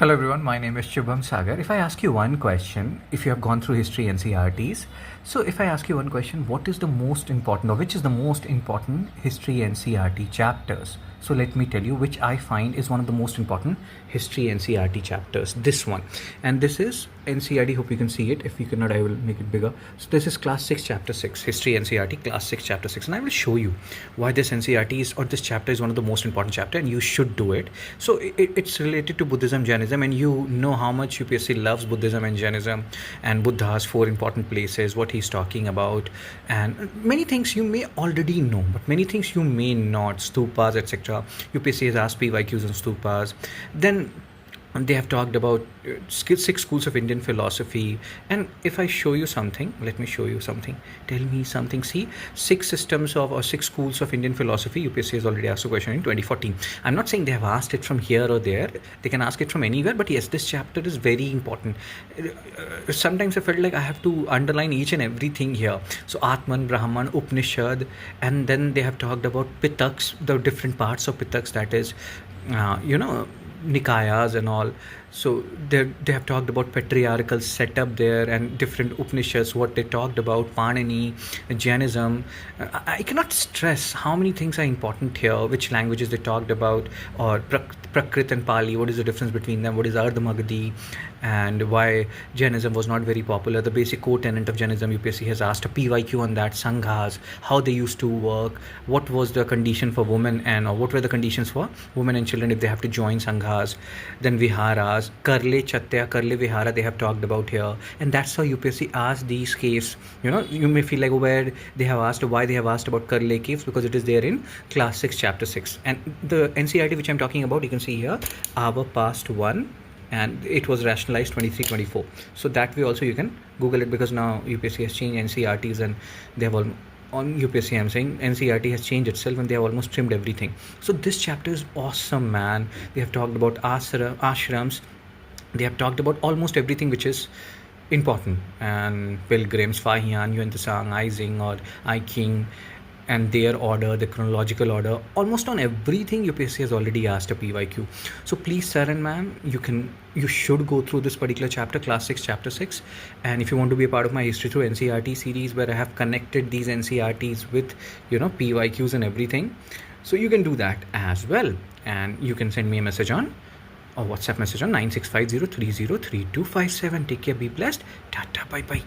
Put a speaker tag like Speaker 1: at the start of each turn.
Speaker 1: Hello everyone, my name is Shubham Sagar. If I ask you one question, if you have gone through history NCERTs, so if I ask you one question, what is the most important or which is the most important history NCERT chapters? So let me tell you which I find is one of the most important history NCERT chapters. This one. And this is NCERT, hope you can see it. If you cannot, I will make it bigger. So this is class 6 chapter 6, history NCERT class 6 chapter 6. And I will show you why this NCERT is, or this chapter is one of the most important chapter and you should do it. So it's related to Buddhism, Jainism, and you know how much UPSC loves Buddhism and Jainism and Buddha's 4 important places, what he's talking about, and many things you may already know, but many things you may not, stupas, etc. UPSC has asked PYQs on stupas. Then they have talked about 6 schools of Indian philosophy. And if I show you something, let me show you something. Tell me something. See, 6 systems of or 6 schools of Indian philosophy. UPSC has already asked a question in 2014. I'm not saying they have asked it from here or there. They can ask it from anywhere. But yes, this chapter is very important. Sometimes I felt like I have to underline each and everything here. So Atman, Brahman, Upanishad, and then they have talked about Pitaks, the different parts of Pitaks, that is, Nikayas and all. So they have talked about patriarchal setup there and different Upanishads, what they talked about, Panini, Jainism. I cannot stress how many things are important here, which languages they talked about, or Prakrit and Pali, what is the difference between them, what is Ardha Magadi, and why Jainism was not very popular. The basic core tenet of Jainism, UPSC has asked a PYQ on that, Sanghas, how they used to work, what was the condition for women, and or what were the conditions for women and children if they have to join Sanghas. Then Viharas, Karle Chatya, Karle Vihara, they have talked about here. And that's how UPSC asked these caves. You may feel like why they have asked about Karle caves, because it is there in class 6 chapter 6. And the NCERT which I'm talking about, you can see here, our past 1, and it was rationalized 23-24. So that way also you can Google it, because now UPSC has changed NCERTs and they have all on UPSC, I'm saying NCERT has changed itself and they have almost trimmed everything. So this chapter is awesome, man. They have talked about ashrams. They have talked about almost everything which is important, and pilgrims, Fahian, Yuan Ising or I King, and their order, the chronological order, almost on everything UPSC has already asked a PYQ. So please, sir and ma'am, you should go through this particular chapter, class 6 chapter 6. And if you want to be a part of my history through NCERT series, where I have connected these NCERTs with PYQs and everything, so you can do that as well. And you can send me a message on, or WhatsApp message on 9650303257. Take care, be blessed, tata, bye bye.